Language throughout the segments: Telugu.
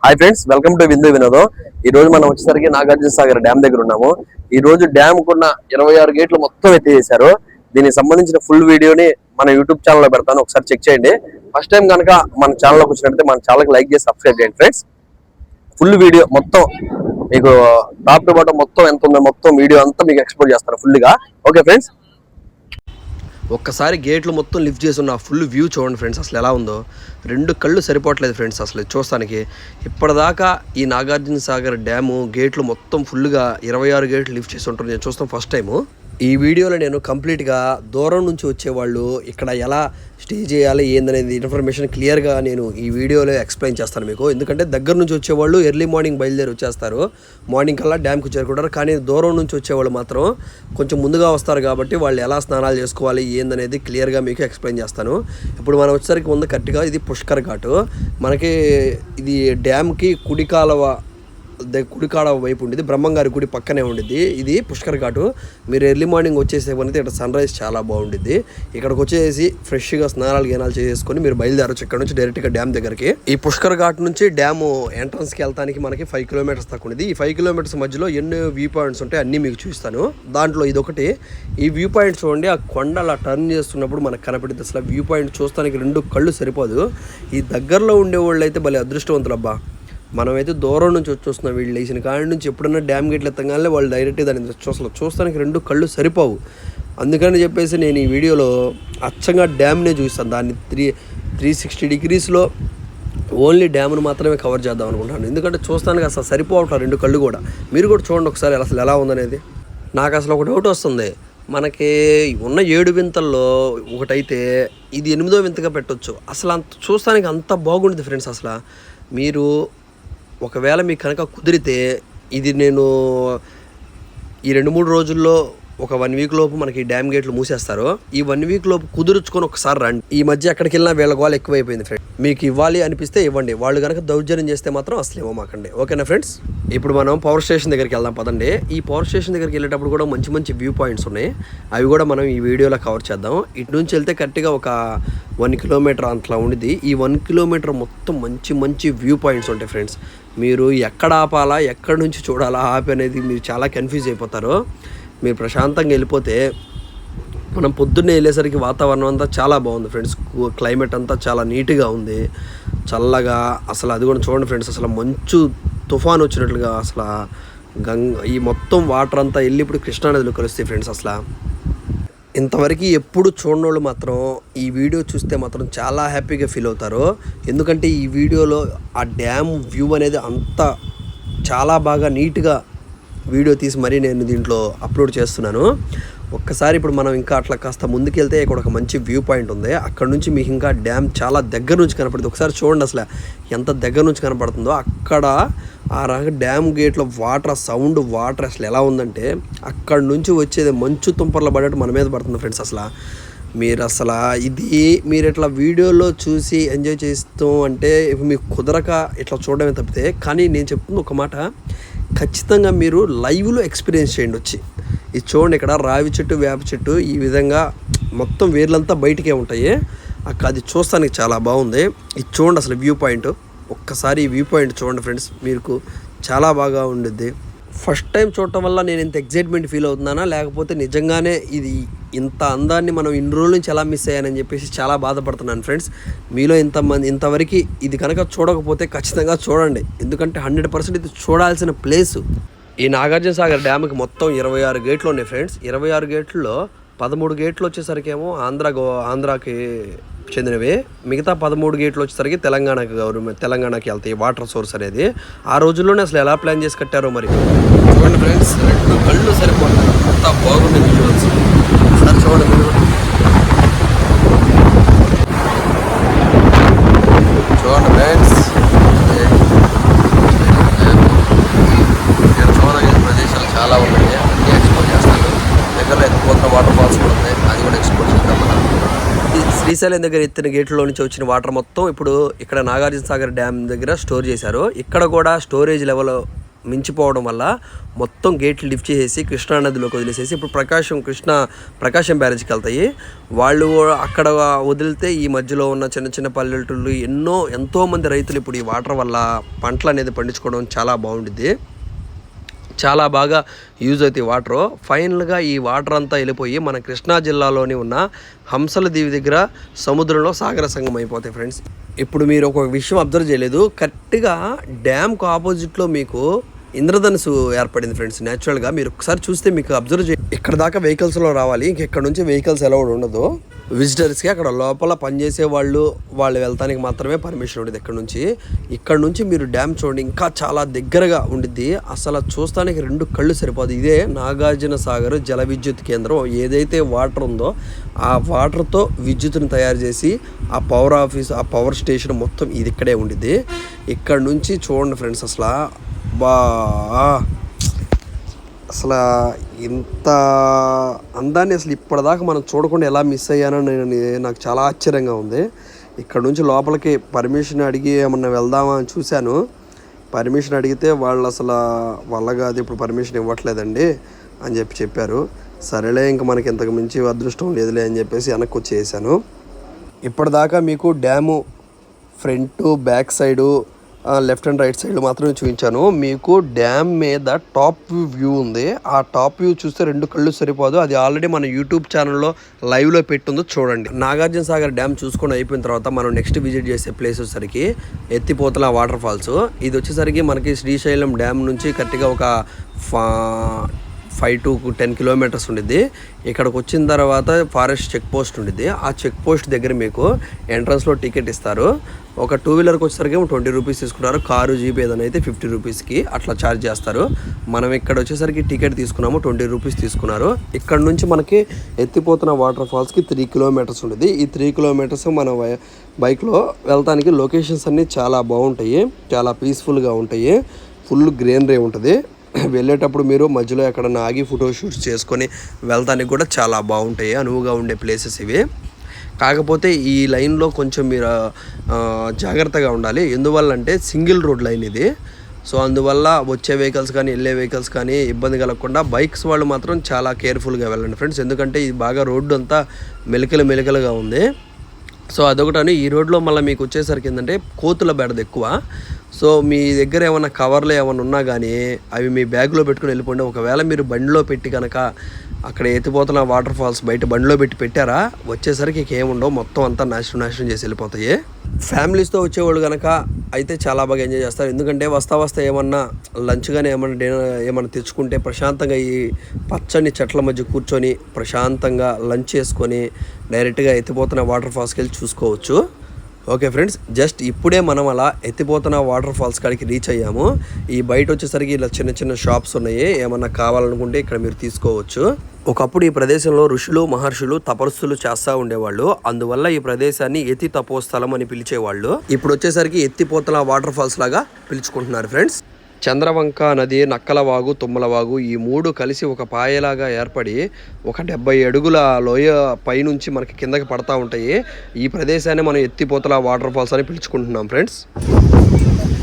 హాయ్ ఫ్రెండ్స్, వెల్కమ్ టు విందు వినోదం. ఈ రోజు మనం వచ్చేసరికి నాగార్జున సాగర్ డ్యామ్ దగ్గర ఉన్నాము. ఈ రోజు డ్యామ్ కున్న 26 గేట్లు మొత్తం ఎత్తివేశారు. దీనికి సంబంధించిన ఫుల్ వీడియోని మన యూట్యూబ్ ఛానల్ లో పెడతాను, ఒకసారి చెక్ చేయండి. ఫస్ట్ టైం కనుక మన ఛానల్లోకి వచ్చినట్లయితే మన ఛానల్కి లైక్ చేసి సబ్స్క్రైబ్ చేయండి ఫ్రెండ్స్. ఫుల్ వీడియో మొత్తం మీకు టాప్ టు బాటం మొత్తం ఎంత ఉందో మొత్తం వీడియో అంతా మీకు ఎక్స్ప్లోర్ చేస్తాను ఫుల్ గా. ఓకే ఫ్రెండ్స్, ఒక్కసారి గేట్లు మొత్తం లిఫ్ట్ చేసి ఉన్న ఫుల్ వ్యూ చూడండి ఫ్రెండ్స్. అసలు ఎలా ఉందో రెండు కళ్ళు సరిపోవట్లేదు ఫ్రెండ్స్ అసలు చూస్తానికి. ఇప్పటిదాకా ఈ నాగార్జున సాగర్ డ్యాము గేట్లు మొత్తం ఫుల్గా 26 గేట్లు లిఫ్ట్ చేసి ఉంటారు. నేను చూస్తాం ఫస్ట్ టైము. ఈ వీడియోలో నేను కంప్లీట్గా దూరం నుంచి వచ్చేవాళ్ళు ఇక్కడ ఎలా స్టే చేయాలి ఏందనేది ఇన్ఫర్మేషన్ క్లియర్గా నేను ఈ వీడియోలో ఎక్స్ప్లెయిన్ చేస్తాను మీకు. ఎందుకంటే దగ్గర నుంచి వచ్చేవాళ్ళు ఎర్లీ మార్నింగ్ బయలుదేరి వచ్చేస్తారు, మార్నింగ్ కల్లా డ్యామ్కి చేరుకుంటారు. కానీ దూరం నుంచి వచ్చేవాళ్ళు మాత్రం కొంచెం ముందుగా వస్తారు కాబట్టి వాళ్ళు ఎలా స్నానాలు చేసుకోవాలి ఏందనేది క్లియర్గా మీకు ఎక్స్ప్లెయిన్ చేస్తాను. ఇప్పుడు మనం వచ్చేసరికి ఉంది కరెక్ట్గా ఇది పుష్కర్ ఘాటు. మనకి ఇది డ్యామ్కి కుడికాడ వైపు ఉండేది, బ్రహ్మంగారి గుడి పక్కనే ఉండిద్ది. ఇది పుష్కర్ ఘాటు. మీరు ఎర్లీ మార్నింగ్ వచ్చేసేపనైతే ఇక్కడ సన్ రైజ్ చాలా బాగుండిద్ది. ఇక్కడికి వచ్చేసి ఫ్రెష్గా స్నానాలు చేసుకొని మీరు బయలుదేరచ్చు ఇక్కడ నుంచి డైరెక్ట్గా డ్యామ్ దగ్గరికి. ఈ పుష్కర్ ఘాట్ నుంచి డ్యామ్ ఎంట్రన్స్కి వెళ్తానికి మనకి 5 కిలోమీటర్స్ తక్కువ ఉంది. ఈ 5 కిలోమీటర్స్ మధ్యలో ఎన్నో వ్యూ పాయింట్స్ ఉంటాయి, అన్నీ మీకు చూపిస్తాను. దాంట్లో ఇదొకటి. ఈ వ్యూ పాయింట్ చూడండి, ఆ కొండ అలా టర్న్ చేస్తున్నప్పుడు మనకు కనపడింది. అసలు వ్యూ పాయింట్ చూస్తానికి రెండు కళ్ళు సరిపోదు. ఈ దగ్గరలో ఉండేవాళ్ళు అయితే భలే అదృష్టవంతులు అబ్బా. మనమైతే దూరం నుంచి వచ్చేస్తున్నాం. వీళ్ళు లేచిన కాడి నుంచి ఎప్పుడన్నా డ్యామ్ గేట్లు ఎత్తగానే వాళ్ళు డైరెక్ట్గా దాన్ని చూస్తానికి రెండు కళ్ళు సరిపోవు. అందుకని చెప్పేసి నేను ఈ వీడియోలో అచ్చంగా డ్యామ్నే చూస్తాను. దాన్ని 360 డిగ్రీస్లో ఓన్లీ డ్యామ్ను మాత్రమే కవర్ చేద్దాం అనుకుంటాను. ఎందుకంటే చూస్తానికి అసలు సరిపోవట్లేదు రెండు కళ్ళు కూడా. మీరు కూడా చూడండి ఒకసారి అసలు ఎలా ఉందనేది. నాకు అసలు ఒక డౌట్ వస్తుంది. మనకి ఉన్న 7 వింతల్లో ఒకటైతే ఇది 8వ వింతగా పెట్టవచ్చు. అసలు అంత చూస్తానికి అంత బాగుంటుంది ఫ్రెండ్స్. అసలు మీరు ఒకవేళ మీకు కనుక కుదిరితే ఇది నేను ఈ 2-3 రోజుల్లో ఒక 1 వీక్ లోపు మనకి డ్యామ్ గేట్లు మూసేస్తారు. ఈ 1 వీక్ లోపు కుదుర్చుకొని ఒకసారి రండి. ఈ మధ్య ఎక్కడికి వెళ్ళినా వీళ్ళ గోల్ ఎక్కువైపోయింది ఫ్రెండ్. మీకు ఇవ్వాలి అనిపిస్తే ఇవ్వండి, వాళ్ళు కనుక దౌర్జన్యం చేస్తే మాత్రం అసలు ఇవ్వమాకండి. ఓకేనా ఫ్రెండ్స్? ఇప్పుడు మనం పవర్ స్టేషన్ దగ్గరికి వెళ్దాం పదండి. ఈ పవర్ స్టేషన్ దగ్గరికి వెళ్ళేటప్పుడు కూడా మంచి మంచి వ్యూ పాయింట్స్ ఉన్నాయి, అవి కూడా మనం ఈ వీడియోలో కవర్ చేద్దాం. ఇటు నుంచి వెళ్తే కరెక్ట్గా ఒక 1 కిలోమీటర్ అట్లా ఉండిద్ది. ఈ 1 కిలోమీటర్ మొత్తం మంచి మంచి వ్యూ పాయింట్స్ ఉంటాయి ఫ్రెండ్స్. మీరు ఎక్కడ ఆపాలా, ఎక్కడి నుంచి చూడాలా ఆపి అనేది మీరు చాలా కన్ఫ్యూజ్ అయిపోతారు. మీరు ప్రశాంతంగా వెళ్ళిపోతే మనం పొద్దున్నే వెళ్ళేసరికి వాతావరణం అంతా చాలా బాగుంది ఫ్రెండ్స్. క్లైమేట్ అంతా చాలా నీట్గా ఉంది, చల్లగా. అసలు అది కూడా చూడండి ఫ్రెండ్స్, అసలు మంచు తుఫాన్ వచ్చినట్లుగా అసలు ఈ మొత్తం వాటర్ అంతా వెళ్ళి ఇప్పుడు కృష్ణానదిలో కలుస్తాయి ఫ్రెండ్స్. అసలు ఇంతవరకు ఎప్పుడు చూడని వాళ్ళు మాత్రం ఈ వీడియో చూస్తే మాత్రం చాలా హ్యాపీగా ఫీల్ అవుతారు. ఎందుకంటే ఈ వీడియోలో ఆ డ్యామ్ వ్యూ అనేది అంతా చాలా బాగా నీట్గా వీడియో తీసి మరీ నేను దీంట్లో అప్లోడ్ చేస్తున్నాను. ఒక్కసారి ఇప్పుడు మనం ఇంకా అట్లా కాస్త ముందుకెళ్తే ఇక్కడ ఒక మంచి వ్యూ పాయింట్ ఉంది. అక్కడ నుంచి మీకు ఇంకా డ్యామ్ చాలా దగ్గర నుంచి కనపడుతుంది. ఒకసారి చూడండి అసలు ఎంత దగ్గర నుంచి కనపడుతుందో. అక్కడ ఆ రకంగా డ్యామ్ గేట్లో వాటర్ సౌండ్ వాటర్ అసలు ఎలా ఉందంటే అక్కడ నుంచి వచ్చేది మంచు తుంపర్లు పడేట్టు మన మీద పడుతుంది ఫ్రెండ్స్. అసలు మీరు ఇట్లా వీడియోలో చూసి ఎంజాయ్ చేస్తూ అంటే మీకు కుదరక ఇట్లా చూడడమే తప్పితే, కానీ నేను చెప్తుంది ఒక మాట, ఖచ్చితంగా మీరు లైవ్లో ఎక్స్పీరియన్స్ చేయండి వచ్చి. ఇది చూడండి, ఇక్కడ రావి చెట్టు వేప చెట్టు ఈ విధంగా మొత్తం వేర్లంతా బయటికే ఉంటాయి. అది చూస్తానికి చాలా బాగుంది. ఇది చూడండి అసలు వ్యూ పాయింట్. ఒక్కసారి ఈ వ్యూ పాయింట్ చూడండి ఫ్రెండ్స్, మీకు చాలా బాగా ఉండిద్ది. ఫస్ట్ టైం చూడటం వల్ల నేను ఇంత ఎగ్జైట్మెంట్ ఫీల్ అవుతున్నానా, లేకపోతే నిజంగానే ఇది ఇంత అందాన్ని మనం ఇన్ని రోజుల నుంచి ఎలా మిస్ అయ్యానని చెప్పేసి చాలా బాధపడుతున్నాను ఫ్రెండ్స్. మీలో ఇంతవరకు ఇది కనుక చూడకపోతే ఖచ్చితంగా చూడండి. ఎందుకంటే 100% ఇది చూడాల్సిన ప్లేసు. ఈ నాగార్జున సాగర్ డ్యామ్కి మొత్తం 26 గేట్లు ఉన్నాయి ఫ్రెండ్స్. 26 గేట్లలో 13 గేట్లు వచ్చేసరికి ఏమో ఆంధ్రాకి చెందినవి. మిగతా 13 గేట్లు వచ్చేసరికి తెలంగాణకి వెళ్తాయి వాటర్ సోర్స్ అనేది. ఆ రోజుల్లోనే అసలు ఎలా ప్లాన్ చేసి కట్టారో మరి. చూడండి ఫ్రెండ్స్, రెండు కళ్ళు సరిపోతాయి, అంత బాగుంది విజువల్స్. సార్ చూడండి, చూడండి ఫ్రెండ్స్, ఇక్కడ చూడగలిగిన ప్రదేశాలు చాలా ఉన్నాయి, అన్నీ ఎక్స్ప్లోర్ చేస్తాను. దగ్గరలో ఎత్తిపోతున్న వాటర్ ఫాల్స్ కూడా ఉన్నాయి, అది కూడా ఎక్స్ప్లోర్ చేద్దాం మనం. శ్రీశైలం దగ్గర ఎత్తిన గేట్లో నుంచి వచ్చిన వాటర్ మొత్తం ఇప్పుడు ఇక్కడ నాగార్జున సాగర్ డ్యామ్ దగ్గర స్టోర్ చేశారు. ఇక్కడ కూడా స్టోరేజ్ లెవెల్ మించిపోవడం వల్ల మొత్తం గేట్లు లిఫ్ట్ చేసేసి కృష్ణానదిలోకి వదిలేసేసి ఇప్పుడు ప్రకాశం బ్యారేజ్కి వెళ్తాయి. వాళ్ళు అక్కడ వదిలితే ఈ మధ్యలో ఉన్న చిన్న చిన్న పల్లెటూళ్ళు ఎంతోమంది రైతులు ఇప్పుడు ఈ వాటర్ వల్ల పంటలు అనేది పండించుకోవడం చాలా బాగుంటుంది. చాలా బాగా యూజ్ అవుతాయి వాటరు. ఫైనల్గా ఈ వాటర్ అంతా వెళ్ళిపోయి మన కృష్ణా జిల్లాలోని ఉన్న హంసల దీవి దగ్గర సముద్రంలో సాగర సంగం అయిపోతాయి ఫ్రెండ్స్. ఇప్పుడు మీరు ఒక విషయం అబ్జర్వ్ చేయలేదు, కరెక్ట్గా డ్యామ్కు ఆపోజిట్లో మీకు ఇంద్రధనుసు ఏర్పడింది ఫ్రెండ్స్. న్యాచురల్గా మీరు ఒకసారి చూస్తే మీకు అబ్జర్వ్ ఇక్కడ దాకా వెహికల్స్లో రావాలి, ఇక్కడ నుంచి వెహికల్స్ అలౌడ్ ఉండదు విజిటర్స్కి. అక్కడ లోపల పనిచేసే వాళ్ళు వెళ్తానికి మాత్రమే పర్మిషన్ ఉండేది. ఇక్కడ నుంచి మీరు డ్యామ్ చూడండి, ఇంకా చాలా దగ్గరగా ఉండిద్ది. అసలు చూస్తానికి 2 కళ్ళు సరిపోదు. ఇదే నాగార్జున సాగర్ జల విద్యుత్ కేంద్రం. ఏదైతే వాటర్ ఉందో ఆ వాటర్తో విద్యుత్తుని తయారు చేసి ఆ పవర్ స్టేషన్ మొత్తం ఇది ఇక్కడే ఉండిద్ది. ఇక్కడ నుంచి చూడండి ఫ్రెండ్స్, అసలు ఇంత అందాన్ని అసలు ఇప్పటిదాకా మనం చూడకుండా ఎలా మిస్ అయ్యానని నాకు చాలా ఆశ్చర్యంగా ఉంది. ఇక్కడ నుంచి లోపలికి పర్మిషన్ అడిగి ఏమన్నా వెళ్దామా అని చూశాను. పర్మిషన్ అడిగితే వాళ్ళు అసలు కాదు, ఇప్పుడు పర్మిషన్ ఇవ్వట్లేదండి అని చెప్పారు. సరేలే, ఇంక మనకి ఇంతకు మించి అదృష్టం లేదులే అని చెప్పేసి వెనక్కి వచ్చేసాను. ఇప్పటిదాకా మీకు dam front back side left and right side మాత్రమే చూపించాను. మీకు డ్యామ్ మీద టాప్ వ్యూ ఉంది. ఆ టాప్ వ్యూ చూస్తే 2 కళ్ళు సరిపోదు. అది ఆల్రెడీ మన యూట్యూబ్ ఛానల్లో లైవ్లో పెట్టుందో చూడండి. నాగార్జున సాగర్ డ్యామ్ చూసుకొని అయిపోయిన తర్వాత మనం నెక్స్ట్ విజిట్ చేసే ప్లేస్ వచ్చేసరికి ఎత్తిపోతల వాటర్ ఫాల్స్. ఇది వచ్చేసరికి మనకి శ్రీశైలం డ్యామ్ నుంచి కరెక్ట్గా ఒక 5 to 10 కిలోమీటర్స్ ఉండిద్ది. ఇక్కడికి వచ్చిన తర్వాత ఫారెస్ట్ చెక్ పోస్ట్ ఉండిద్ది. ఆ చెక్ పోస్ట్ దగ్గర మీకు ఎంట్రన్స్లో టికెట్ ఇస్తారు. ఒక 2 వీలర్కి వచ్చేసరికి 20 రూపీస్ తీసుకున్నారు. కారు జీప్ ఏదైనా అయితే 50 రూపీస్కి అట్లా ఛార్జ్ చేస్తారు. మనం ఇక్కడ వచ్చేసరికి టికెట్ తీసుకున్నాము, 20 రూపీస్ తీసుకున్నారు. ఇక్కడ నుంచి మనకి ఎత్తిపోతున్న వాటర్ ఫాల్స్కి 3 కిలోమీటర్స్ ఉండేది. ఈ 3 కిలోమీటర్స్ మన బైక్లో వెళ్తానికి లొకేషన్స్ అన్నీ చాలా బాగుంటాయి, చాలా పీస్ఫుల్గా ఉంటాయి, ఫుల్ గ్రీనరీ ఉంటుంది. వెళ్ళేటప్పుడు మీరు మధ్యలో ఎక్కడన్నా ఆగి ఫోటో షూట్స్ చేసుకొని వెళ్తానికి కూడా చాలా బాగుంటాయి, అనువుగా ఉండే ప్లేసెస్ ఇవి. కాకపోతే ఈ లైన్లో కొంచెం మీరు జాగ్రత్తగా ఉండాలి. ఎందువల్లంటే సింగిల్ రోడ్ లైన్ ఇది. సో అందువల్ల వచ్చే వెహికల్స్ కానీ వెళ్ళే వెహికల్స్ కానీ ఇబ్బంది కలగకుండా బైక్స్ వాళ్ళు మాత్రం చాలా కేర్ఫుల్గా వెళ్ళండి ఫ్రెండ్స్. ఎందుకంటే ఇది బాగా రోడ్డు అంతా మెలికలుగా ఉంది. సో అదొకటని. ఈ రోడ్లో మళ్ళీ మీకు వచ్చేసరికి ఏంటంటే కోతుల బెడద ఎక్కువ. సో మీ దగ్గర ఏమైనా కవర్లు ఏమైనా ఉన్నా కానీ అవి మీ బ్యాగ్లో పెట్టుకుని వెళ్ళిపోండి. ఒకవేళ మీరు బండిలో పెట్టి కనుక అక్కడ ఎత్తిపోతున్న వాటర్ ఫాల్స్ బయట బండిలో పెట్టారా, వచ్చేసరికి ఏముండవు, మొత్తం అంతా నాశనం చేసి వెళ్ళిపోతాయి. ఫ్యామిలీస్తో వచ్చేవాళ్ళు కనుక అయితే చాలా బాగా ఎంజాయ్ చేస్తారు. ఎందుకంటే వస్తా ఏమన్నా లంచ్ కానీ ఏమన్నా డిన్నర్ ఏమన్నా తెచ్చుకుంటే ప్రశాంతంగా ఈ పచ్చని చెట్ల మధ్య కూర్చొని ప్రశాంతంగా లంచ్ చేసుకొని డైరెక్ట్గా ఎత్తిపోతున్న వాటర్ ఫాల్స్కి వెళ్ళి చూసుకోవచ్చు. ఓకే ఫ్రెండ్స్, జస్ట్ ఇప్పుడే మనం అలా ఎత్తిపోతున్న వాటర్ ఫాల్స్ కాడికి రీచ్ అయ్యాము. ఈ బయట వచ్చేసరికి ఇలా చిన్న చిన్న షాప్స్ ఉన్నాయి, ఏమన్నా కావాలనుకుంటే ఇక్కడ మీరు తీసుకోవచ్చు. ఒకప్పుడు ఈ ప్రదేశంలో ఋషులు మహర్షులు తపస్సులు చేస్తూ ఉండేవాళ్ళు. అందువల్ల ఈ ప్రదేశాన్ని ఎత్తి తపోస్థలం అని పిలిచేవాళ్ళు. ఇప్పుడు వచ్చేసరికి ఎత్తిపోతల వాటర్ ఫాల్స్ లాగా పిలుచుకుంటున్నారు ఫ్రెండ్స్. చంద్రవంక నది, నక్కలవాగు, తుమ్మలవాగు ఈ 3 కలిసి ఒక పాయలాగా ఏర్పడి ఒక 70 అడుగుల లోయ పైనుంచి మనకి కిందకి పడతా ఉంటాయి. ఈ ప్రదేశాన్ని మనం ఎత్తిపోతల వాటర్ ఫాల్స్ అని పిలుచుకుంటున్నాం ఫ్రెండ్స్.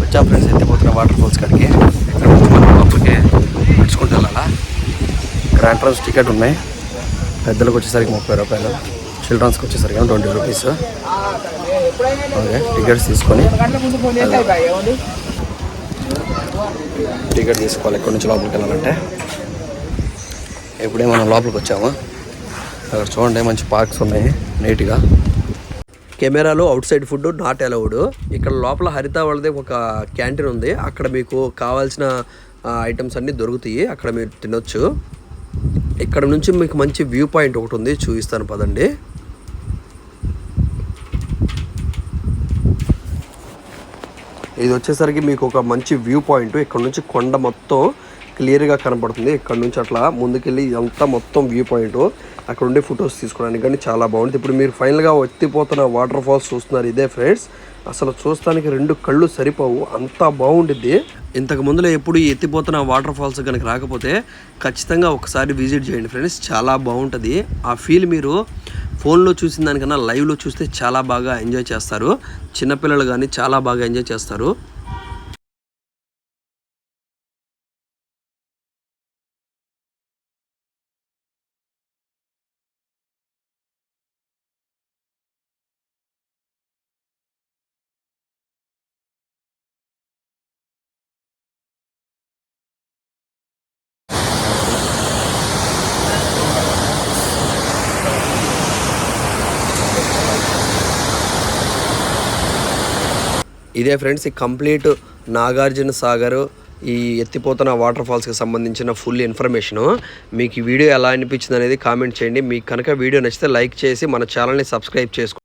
వచ్చాం ఫ్రెండ్స్ ఎత్తిపోతల వాటర్ ఫాల్స్ కాడికి. ఇక్కడ నుంచి మనం లోపలికి నడుచుకుంటూ వెళ్ళాలా. ఇక్కడ ఎంట్రన్స్ టికెట్ ఉన్నాయి. పెద్దలకు వచ్చేసరికి 30 రూపాయలు, చిల్డ్రన్స్కి వచ్చేసరికి 20 రూపీస్. ఓకే, టికెట్స్ తీసుకొని టికెట్ తీసుకోవాలి ఎక్కడి నుంచి లోపలికి వెళ్ళాలంటే. ఇప్పుడే మనం లోపలికి వచ్చాము. అక్కడ చూడండి మంచి పార్క్స్ ఉన్నాయి నీట్గా. కెమెరాలో out side food not allowed. ఇక్కడ లోపల హరిత వాళ్ళది ఒక క్యాంటీన్ ఉంది. అక్కడ మీకు కావాల్సిన ఐటమ్స్ అన్నీ దొరుకుతాయి, అక్కడ మీరు తినొచ్చు. ఇక్కడ నుంచి మీకు మంచి వ్యూ పాయింట్ ఒకటి ఉంది, చూపిస్తాను పదండి. ఇది వచ్చేసరికి మీకు ఒక మంచి వ్యూ పాయింట్. ఇక్కడ నుంచి కొండ మొత్తం క్లియర్గా కనపడుతుంది. ఇక్కడ నుంచి అట్లా ముందుకెళ్ళి ఇదంతా మొత్తం వ్యూ పాయింట్. అక్కడ ఉండే ఫొటోస్ తీసుకోవడానికి కానీ చాలా బాగుంటుంది. ఇప్పుడు మీరు ఫైనల్గా ఎత్తిపోతున్న వాటర్ ఫాల్స్ చూస్తున్నారు. ఇదే ఫ్రెండ్స్, అసలు చూస్తానికి 2 కళ్ళు సరిపోవు, అంతా బాగుండిద్ది. ఇంతకు ముందులో ఎప్పుడు ఈ ఎత్తిపోతున్న వాటర్ ఫాల్స్ కనుక రాకపోతే ఖచ్చితంగా ఒకసారి విజిట్ చేయండి ఫ్రెండ్స్, చాలా బాగుంటుంది. ఆ ఫీల్ మీరు ఫోన్లో చూసిన దానికన్నా లైవ్లో చూస్తే చాలా బాగా ఎంజాయ్ చేస్తారు. చిన్నపిల్లలు కానీ చాలా బాగా ఎంజాయ్ చేస్తారు. ఇదే ఫ్రెండ్స్ ఈ కంప్లీట్ నాగార్జున సాగర్ ఈ ఎత్తిపోతున్న వాటర్ ఫాల్స్కి సంబంధించిన ఫుల్ ఇన్ఫర్మేషను. మీకు ఈ వీడియో ఎలా అనిపించింది అనేది కామెంట్ చేయండి. మీకు కనుక వీడియో నచ్చితే లైక్ చేసి మన ఛానల్ని సబ్స్క్రైబ్ చేసుకోండి.